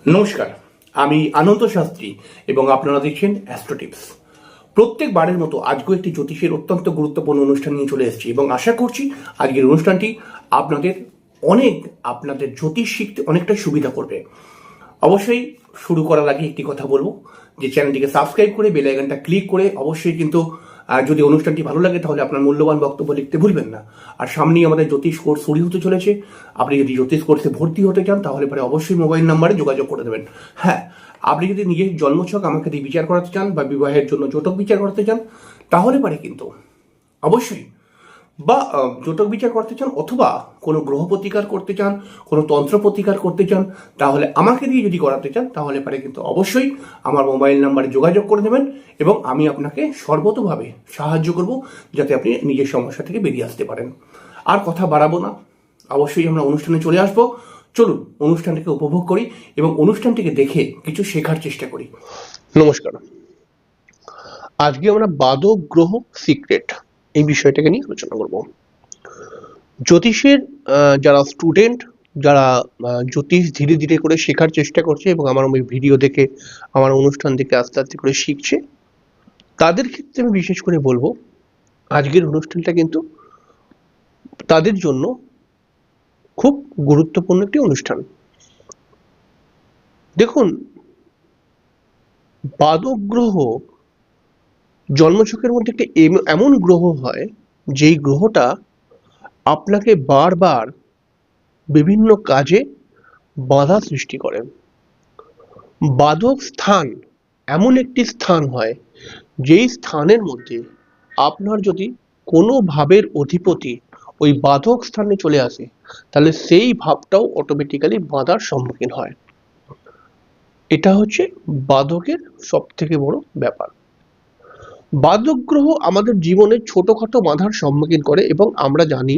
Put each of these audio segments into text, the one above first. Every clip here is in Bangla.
নমস্কার, আমি আনন্দ শাস্ত্রী এবং আপনারা দেখছেন অ্যাস্ট্রো টিপস। প্রত্যেকবারের মতো আজকেও একটি জ্যোতিষের অত্যন্ত গুরুত্বপূর্ণ অনুষ্ঠান নিয়ে চলে এসেছি এবং আশা করছি আজকের অনুষ্ঠানটি আপনাদের জ্যোতিষ শিখতে অনেকটা সুবিধা করবে। অবশ্যই শুরু করার আগে একটি কথা বলবো যে চ্যানেলটিকে সাবস্ক্রাইব করে বেল আইকনটা ক্লিক করে অবশ্যই কিন্তু যদি অনুষ্ঠানটি ভালো লাগে তাহলে আপনার মূল্যবান বক্তব্য লিখতে ভুলবেন না। আর সামনেই আমাদের জ্যোতিষ কোর্স শুরু হতে চলেছে। আপনি যদি জ্যোতিষ কোর্সে ভর্তি হতে চান তাহলে পরে অবশ্যই মোবাইল নাম্বারে যোগাযোগ করে দেবেন। হ্যাঁ, আপনি যদি নিজের জন্মছক আমাকে দিয়ে বিচার করাতে চান বা বিবাহের জন্য জটক বিচার করাতে চান তাহলে পারে কিন্তু অবশ্যই বা জটক বিচার করতে চান অথবা কোনো গ্রহ প্রতিকার করতে চান, কোনো তন্ত্র প্রতিকার করতে চান, তাহলে আমাকে দিয়ে যদি করাতে চান তাহলে পারে কিন্তু অবশ্যই আমার মোবাইল নাম্বারে যোগাযোগ করে নেবেন এবং আমি আপনাকে সর্বতোভাবে সাহায্য করব যাতে আপনি নিজের সমস্যা থেকে বেরিয়ে আসতে পারেন। আর কথা বাড়াবো না, অবশ্যই আমরা অনুষ্ঠানে চলে আসবো। চলুন অনুষ্ঠানটিকে উপভোগ করি এবং অনুষ্ঠানটিকে দেখে কিছু শেখার চেষ্টা করি। নমস্কার, আজকে আমরা বাদক গ্রহ সিক্রেট এই বিষয়টাকে নিয়ে আলোচনা করব। জ্যোতিষের যারা স্টুডেন্ট, যারা জ্যোতিষ ধীরে ধীরে করে শেখার চেষ্টা করছে এবং আমার ওই ভিডিও দেখে আমার অনুষ্ঠান দেখে আস্তে আস্তে করে শিখছে, তাদের ক্ষেত্রে আমি বিশেষ করে বলবো আজকের অনুষ্ঠানটা কিন্তু তাদের জন্য খুব গুরুত্বপূর্ণ একটি অনুষ্ঠান। দেখুন, বাদক গ্রহ জন্মছকের মধ্যে একটা এমন গ্রহ হয় যেই গ্রহটা আপনাকে বারবার বিভিন্ন কাজে বাধা সৃষ্টি করে। বাধক স্থান এমন একটি স্থান হয় যেই স্থানের মধ্যে আপনার যদি কোনো ভাবের অধিপতি ওই বাধক স্থানে চলে আসে তাহলে সেই ভাবটাও অটোমেটিক্যালি বাধার সম্মুখীন হয়। এটা হচ্ছে বাধকের সব থেকে বড় ব্যাপার। বাধক গ্রহ আমাদের জীবনে ছোটখাটো বাধার সম্মুখীন করে এবং আমরা জানি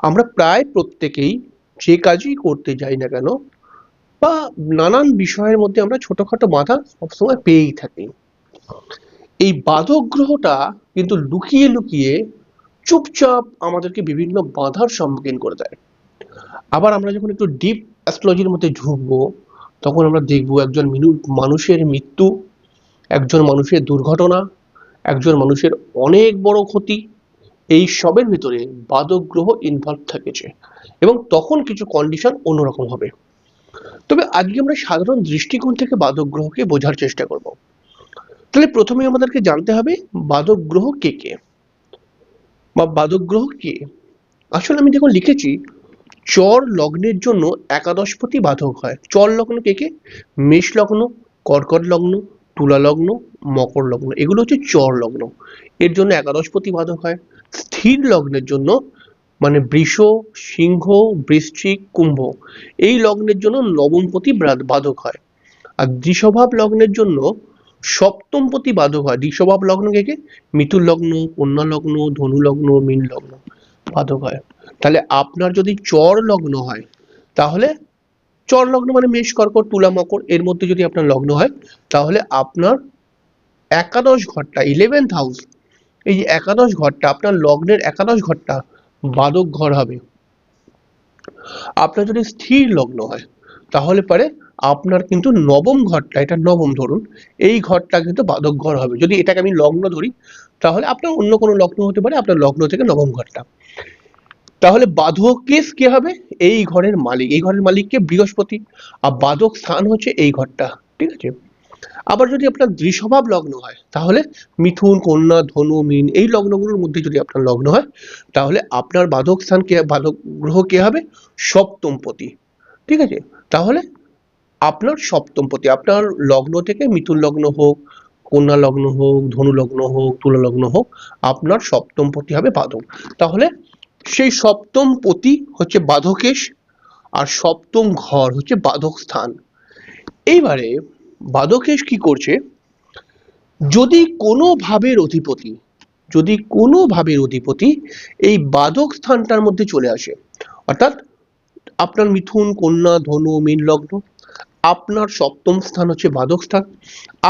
আমরা প্রায় প্রত্যেকেই যে কাজই করতে যাই না কেন বা নানান বিষয়ের মধ্যে আমরা ছোটখাটো বাধা সবসময় পেয়েই থাকি। এই বাধক গ্রহটা কিন্তু লুকিয়ে লুকিয়ে চুপচাপ আমাদেরকে বিভিন্ন বাধার সম্মুখীন করে দেয়। আবার আমরা যখন একটু ডিপ অ্যাস্ট্রোলজির মধ্যে ঢুকবো তখন আমরা দেখবো একজন মানুষের মৃত্যু, একজন মানুষের দুর্ঘটনা, একজন মানুষের অনেক বড় ক্ষতি, এই সবের ভিতরে বাধক গ্রহ ইনভলভ থেকেছে এবং তখন কিছু কন্ডিশন অন্যরকম হবে। তবে আজকে আমরা সাধারণ দৃষ্টিকোণ থেকে বাধক গ্রহকে বোঝার চেষ্টা করব। তাহলে প্রথমে আমাদেরকে জানতে হবে বাধক গ্রহ কে কে বা বাধক গ্রহ কে। আসলে আমি দেখুন লিখেছি চর লগ্নের জন্য একাদশপতি বাধক হয়। চর লগ্ন কে কে? মেষ লগ্ন, কর্কট লগ্ন, তুলা লগ্ন, মকর লগ্ন, এগুলো হচ্ছে চর লগ্ন। এর জন্য একাদশপতি বাধক হয়। স্থির লগ্নের জন্য মানে বৃষ, সিংহ, বৃশ্চিক, কুম্ভ, এই লগ্নের জন্য নবমপতি বাধক হয়। আর দ্বিস্বভাব লগ্নের জন্য সপ্তমপতি বাধক হয়। দ্বিস্বভাব লগ্ন কে কে? মিথুন লগ্ন, কন্যা লগ্ন, ধনু লগ্ন, মীন লগ্ন বাধক হয়। তাহলে আপনার যদি চর লগ্ন হয় তাহলে চর লগ্ন মানে মেষ, কর্কট, তুলা, মকর, এর মধ্যে যদি আপনার লগ্ন হয় তাহলে আপনার একাদশ ঘরটা, 11th হাউস, এই যে একাদশ ঘরটা আপনার লগ্নের একাদশ ঘরটা বাধক ঘর হবে। আপনার যদি স্থির লগ্ন হয় তাহলে পারে আপনার কিন্তু নবম ঘরটা, এটা নবম ধরুন, এই ঘরটা কিন্তু বাধক ঘর হবে। যদি এটাকে আমি লগ্ন ধরি তাহলে আপনার অন্য কোনো লগ্ন হতে পারে, আপনার লগ্ন থেকে নবম ঘরটা। তাহলে বাধক কেস কে হবে? এই ঘরের মালিক, এই ঘরের মালিককে বৃহস্পতি, আর বাধক স্থান হচ্ছে এই ঘরটা। ঠিক আছে। আবার যদি আপনার দ্বিস্বভাব লগ্ন হয় তাহলে মিথুন, কন্যা, ধনু, মীন, এই লগ্নগুলোর মধ্যে যদি আপনার লগ্ন হয় তাহলে আপনার বাধক স্থান কে, বাধক গ্রহ কে হবে? সপ্তমপতি। ঠিক আছে। তাহলে আপনার সপ্তমপতি আপনার লগ্ন থেকে মিথুন লগ্ন হোক, কন্যা লগ্ন হোক, ধনু লগ্ন হোক, তুলা লগ্ন হোক, আপনার সপ্তমপতি হবে বাধক। তাহলে সেই সপ্তমপতি হচ্ছে বাধকেশ আর সপ্তম ঘর হচ্ছে বাধক স্থান। এইবারে বাধকেশ কি করছে? যদি কোনো ভাবের অধিপতি, যদি কোনো ভাবের অধিপতি এই বাধক স্থানটার মধ্যে চলে আসে, অর্থাৎ আপনার মিথুন, কন্যা, ধনু, মীন লগ্ন, আপনার সপ্তম স্থান হচ্ছে বাধক স্থান,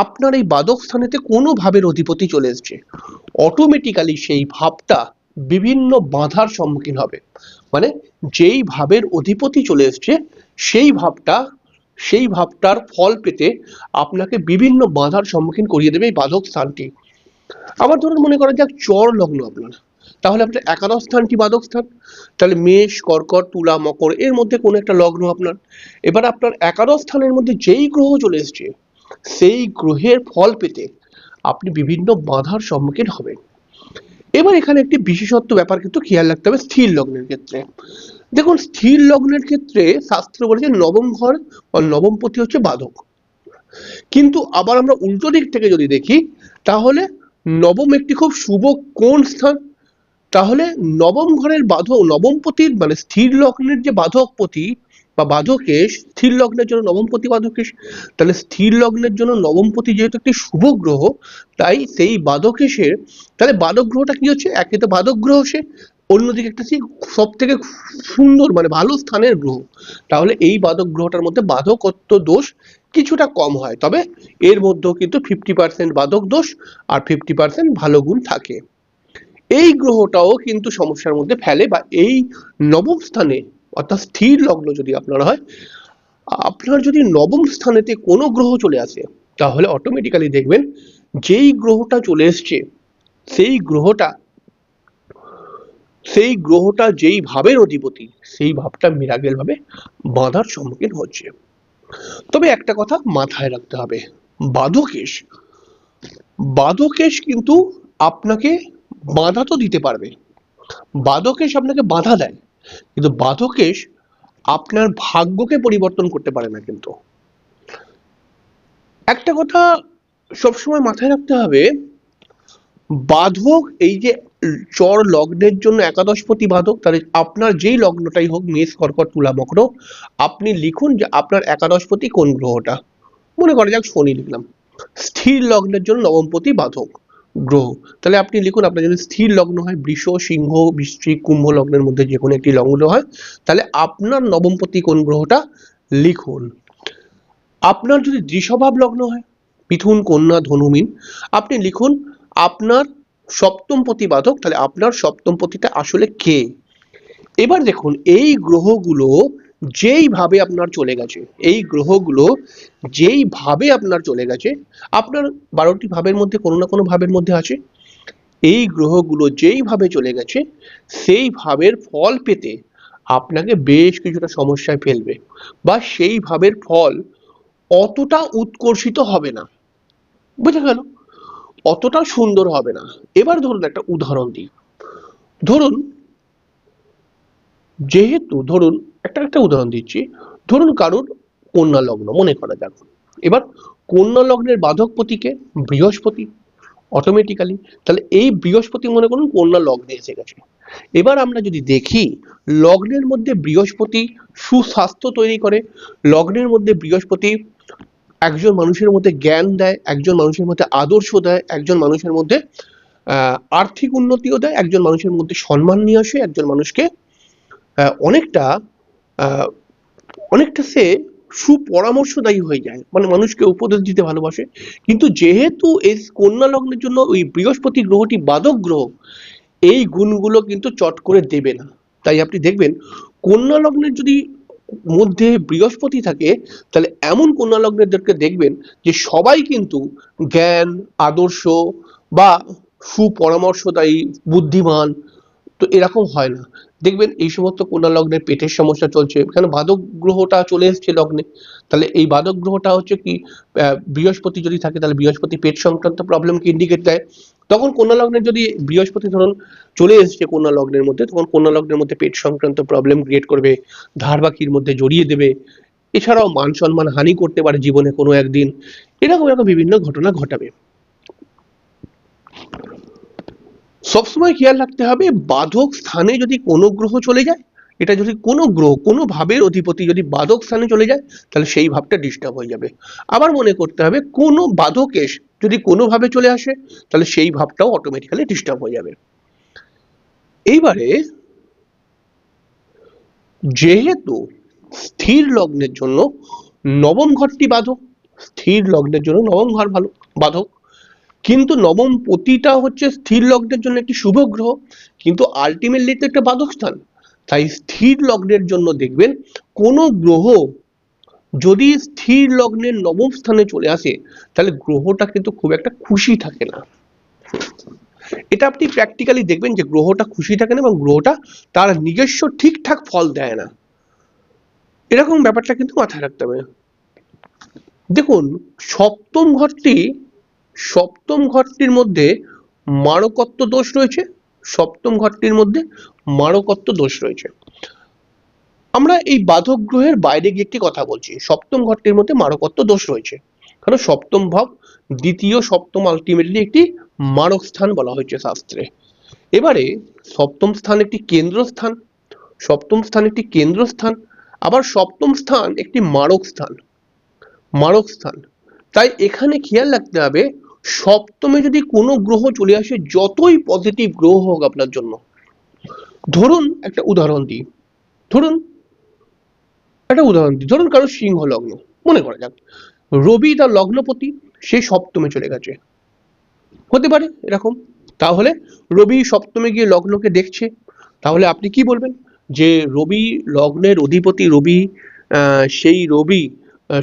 আপনার এই বাধক স্থানেতে কোনো ভাবের অধিপতি চলে এসছে, অটোমেটিক্যালি সেই ভাবটা বিভিন্ন বাধার সম্মুখীন হবে। মানে যেই ভাবের অধিপতি চলে এসছে সেই ভাবটা সেই ভাবটার ফল পেতে আপনাকে বিভিন্ন বাধার সম্মুখীন করিয়ে দেবে এই বাধক স্থানটি। আবার ধরুন মনে করা যাক চর লগ্ন আপনার, তাহলে আপনার একাদশ স্থানটি বাধক স্থান। তাহলে মেষ, কর্কট, তুলা, মকর এর মধ্যে কোনো একটা লগ্ন আপনার। এবার আপনার একাদশ স্থানের মধ্যে যেই গ্রহ চলে এসছে সেই গ্রহের ফল পেতে আপনি বিভিন্ন বাধার সম্মুখীন হবেন। এবার এখানে একটি বিশেষত্ব ব্যাপার কিন্তু খেয়াল রাখতে হবে স্থির লগ্নের ক্ষেত্রে। দেখুন স্থির লগ্নের ক্ষেত্রে শাস্ত্র বলেছে নবম ঘর বা নবমপতি হচ্ছে বাধক, কিন্তু আবার আমরা উল্টো দিক থেকে যদি দেখি তাহলে নবম একটি খুব শুভ কোন স্থান। তাহলে নবম ঘরের বাধক, নবমপতির মানে স্থির লগ্নের যে বাধকপতি বা বাধকেশ, স্থির লগ্নের জন্য নবমপতি বাধকেশ, তাহলে স্থির লগ্নের জন্য নবমপতি যেহেতু একটি শুভ গ্রহ, তাই সেই বাধকেশের তাহলে বাধক গ্রহটা কি হচ্ছে, একে তো বাধক গ্রহ সে, অন্যদিকে একটা সব থেকে সুন্দর মানে ভালো স্থানের গ্রহ। তাহলে এই বাধক গ্রহটার মধ্যে বাধকত্ব দোষ কিছুটা কম হয়, তবে এর মধ্যেও কিন্তু 50% বাধক দোষ আর 50% ভালো গুণ থাকে। এই গ্রহটাও কিন্তু সমস্যার মধ্যে ফেলে, বা এই নবম স্থানে অর্থাৎ স্থির লগ্ন যদি আপনার হয়, আপনার যদি নবম স্থানেতে কোনো গ্রহ চলে আসে তাহলে অটোমেটিক্যালি দেখবেন যেই গ্রহটা চলে এসছে সেই গ্রহটা যেই ভাবের অধিপতি সেই ভাবটা মিরাগেল ভাবে বাধার সম্মুখীন হচ্ছে। তবে একটা কথা মাথায় রাখতে হবে, বাধকেশ কিন্তু আপনাকে বাধা তো দিতে পারবে, বাধকেশ আপনাকে বাধা দেয়, কিন্তু বাধকেশ আপনার ভাগ্যকে পরিবর্তন করতে পারে না। কিন্তু একটা কথা সবসময় মাথায় রাখতে হবে, বাধক এই যে চর লগ্নের জন্য একাদশপতি বাধক, তাহলে আপনার যেই লগ্নটাই হোক মেষ, কর্কট, তুলা, মকর, আপনি লিখুন যে আপনার একাদশপতি কোন গ্রহটা। মনে করা যাক শনি লিখলাম, স্থির লগ্নের জন্য নবমপতি বাধক গ্রহ। তাহলে আপনি লিখুন আপনার যদি স্থির লগ্ন হয় বৃষ, সিংহ, বৃশ্চিক, কুম্ভ লগ্নের মধ্যে যে কোনো একটি লগ্ন হয়, তাহলে আপনার নবমপতি কোন গ্রহটা লিখুন। আপনার যদি দ্বিস্বভাব লগ্ন হয় মিথুন, কন্যা, ধনু, মীন, আপনি লিখুন আপনার সপ্তমপতি বাধক, তাহলে আপনার সপ্তমপতিটা আসলে কে। এবার দেখুন এই গ্রহগুলো যেইভাবে আপনার চলে গেছে, আপনার 12টি ভাবের মধ্যে কোনো না কোনো ভাবের মধ্যে আছে, এই গ্রহগুলো যেইভাবে চলে গেছে সেই ভাবের ফল পেতে আপনাকে বেশ কিছুটা সমস্যায় ফেলবে, বা সেই ভাবের ফল অতটা উৎকর্ষিত হবে না, বুঝে গেল, অতটা সুন্দর হবে না। এবার ধরুন একটা উদাহরণ দিই, ধরুন একটা উদাহরণ দিচ্ছি, ধরুন কারুর কন্যা লগ্ন মনে করা যাক। এবার কন্যা লগ্নের বাধকপতিকে বৃহস্পতি, অটোমেটিক্যালি তাহলে এই বৃহস্পতি মনে করুন কন্যা লগ্নে এসে গেছে। এবার আমরা যদি দেখি লগ্নের মধ্যে বৃহস্পতি সুস্বাস্থ্য তৈরি করে, লগ্নের মধ্যে বৃহস্পতি একজন মানুষের মধ্যে জ্ঞান দেয়, একজন মানুষের মধ্যে আদর্শ দেয়, একজন মানুষের মধ্যে আর্থিক উন্নতিও দেয়, একজন মানুষের মধ্যে সম্মান নিয়ে আসে, একজন মানুষকে অনেকটা সে সুপরামর্শদায়ী হয়ে যায়, মানে মানুষকে উপদেশ দিতে ভালোবাসে। কিন্তু যেহেতু এই কন্যা লগ্নের জন্য ওই বৃহস্পতি গ্রহটি বাধক গ্রহ, এই গুণগুলো কিন্তু চট করে দেবে না। তাই আপনি দেখবেন কন্যা লগ্নের যদি মধ্যে বৃহস্পতি থাকে, তাহলে এমন কন্যা লগ্নেরদেরকে দেখবেন যে সবাই কিন্তু জ্ঞান, আদর্শ বা সুপরামর্শদায়ী, বুদ্ধিমান, তো এরকম হয় না। দেখবেন এই সমস্ত কন্যা লগ্নের পেটের সমস্যা চলছে, এখানে বাধক গ্রহটা চলে এসছে লগ্নে, তাহলে এই বাধক গ্রহটা হচ্ছে কি, বৃহস্পতি যদি থাকে তাহলে বৃহস্পতি পেট সংক্রান্ত প্রবলেমকে ইন্ডিকেট দেয়। তখন কন্যা লগ্নের যদি বৃহস্পতি ধরুন চলে এসছে কন্যা লগ্নের মধ্যে, তখন কন্যা লগ্নের মধ্যে পেট সংক্রান্ত প্রবলেম ক্রিয়েট করবে, ধার বাকির মধ্যে জড়িয়ে দেবে, এছাড়াও মান সম্মান হানি করতে পারে জীবনে কোনো একদিন, এরকম বিভিন্ন ঘটনা ঘটাবে। সবসময় খেয়াল রাখতে হবে বাধক স্থানে যদি কোনো গ্রহ চলে যায়, এটা যদি কোনো গ্রহ কোনো ভাবের অধিপতি যদি বাধক স্থানে চলে যায় তাহলে সেই ভাবটা ডিস্টার্ব হয়ে যাবে। আবার মনে করতে হবে কোনো বাধকেশ যদি কোনো ভাবে চলে আসে তাহলে সেই ভাবটাও অটোমেটিক্যালি ডিস্টার্ব হয়ে যাবে। এইবারে যেহেতু স্থির লগ্নের জন্য নবম ঘরটি বাধক, স্থির লগ্নের জন্য নবম ঘর ভালো বাধক, কিন্তু নবম পতিটা হচ্ছে স্থির লগ্নের জন্য একটি শুভ গ্রহ, কিন্তু আলটিমেটলি তো একটা বাধক স্থান। তাই স্থির লগ্নের জন্য দেখবেন কোনো গ্রহ যদি স্থির লগ্নের নবম স্থানে চলে আসে তাহলে গ্রহটা কিন্তু খুব একটা খুশি থাকে না। এটা আপনি প্র্যাকটিক্যালি দেখবেন যে গ্রহটা খুশি থাকে না এবং গ্রহটা তার নিজস্ব ঠিকঠাক ফল দেয় না, এরকম ব্যাপারটা কিন্তু মাথায় রাখতে হবে। দেখুন, সপ্তম ঘরটির মধ্যে মারকত্ব দোষ রয়েছে, সপ্তম ঘরটির মধ্যে মারকত্ব দোষ রয়েছে। আমরা এই বাধক গ্রহের বাইরে গিয়ে একটি কথা বলছি, সপ্তম ঘরটির মধ্যে মারকত্ব দোষ রয়েছে, কারণ সপ্তম ভাব দ্বিতীয় সপ্তম আলটিমেটলি একটি মারক স্থান বলা হয়েছে শাস্ত্রে। এবারে সপ্তম স্থান একটি কেন্দ্রস্থান, সপ্তম স্থান একটি কেন্দ্রস্থান, আবার সপ্তম স্থান একটি মারক স্থান, মারক স্থান। তাই এখানে খেয়াল রাখতে হবে, সপ্তমে যদি কোনো গ্রহ চলে আসে, যতই পজিটিভ গ্রহ হোক আপনার জন্য, ধরুন একটা উদাহরণ দিই, ধরুন ধরুন কারো সিংহ লগ্ন, মনে করা যাক রবি তার লগ্নপতি, সে সপ্তমে চলে গেছে, হতে পারে এরকম। তাহলে রবি সপ্তমে গিয়ে লগ্নকে দেখছে, তাহলে আপনি কি বলবেন যে রবি লগ্নের অধিপতি রবি, সেই রবি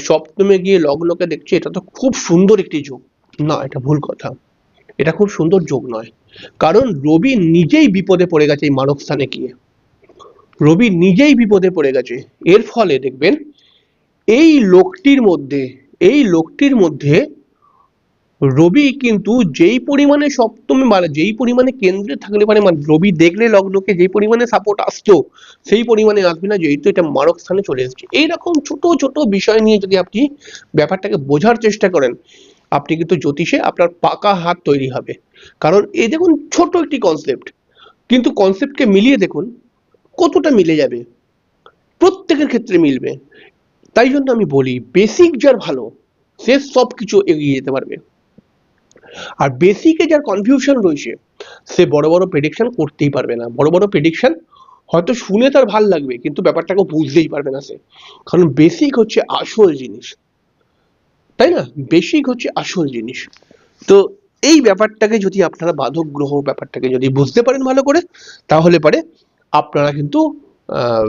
সপ্তমে গিয়ে লগ্নকে দেখছে, এটা তো খুব সুন্দর একটি যোগ। না, এটা ভুল কথা, এটা খুব সুন্দর যোগ নয়, কারণ রবি নিজেই বিপদে পড়ে গেছে এই মানব স্থানে গিয়ে, রবি নিজেই বিপদে পড়ে গেছে। এর ফলে দেখবেন এই লোকটির মধ্যে রবি কিন্তু যেই পরিমাণে সপ্তমে মানে যেই পরিমাণে কেন্দ্রে থাকলে পারে, মানে রবি দেখলে লগ্নকে যেই পরিমাণে সাপোর্ট আসতো সেই পরিমাণে আসবে না, যেহেতু এটা মারক স্থানে চলে এসেছে। এইরকম ছোট ছোট বিষয় নিয়ে যদি আপনি ব্যাপারটাকে বোঝার চেষ্টা করেন, আপনি কিন্তু জ্যোতিষে আপনার পাকা হাত তৈরি হবে। কারণ এই দেখুন ছোট একটি কনসেপ্ট, কিন্তু কনসেপ্টকে মিলিয়ে দেখুন কতটা মিলে যাবে, প্রত্যেকের ক্ষেত্রে মিলবে। তাই জন্য আমি বলি, বেসিক যার ভালো সে সব কিছু এগিয়ে যেতে পারবে, আর বেসিকে যার কনফিউশন রয়েছে সে বড় বড় প্রেডিকশন করতেই পারবে না। বড় বড় প্রেডিকশন হয়তো শুনে তার ভাল লাগবে, কিন্তু ব্যাপারটাকে বুঝতেই পারবে না সে, কারণ বেসিক হচ্ছে আসল জিনিস, তাই না? বেসিক হচ্ছে আসল জিনিস। তো এই ব্যাপারটাকে যদি আপনারা বাধক গ্রহ ব্যাপারটাকে যদি বুঝতে পারেন ভালো করে, তাহলে পারে আপনারা কিন্তু আহ,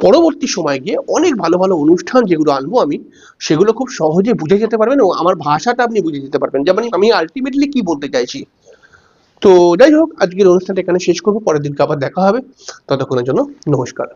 পরবর্তী সময় গিয়ে অনেক ভালো ভালো অনুষ্ঠান যেগুলো আনবো আমি, সেগুলো খুব সহজে বুঝে যেতে পারবেন এবং আমার ভাষাটা আপনি বুঝে যেতে পারবেন, যেমন আমি আলটিমেটলি কি বলতে চাইছি। তো যাই হোক, আজকের অনুষ্ঠানটা এখানে শেষ করবো, পরের দিনকে আবার দেখা হবে, ততক্ষণের জন্য নমস্কার।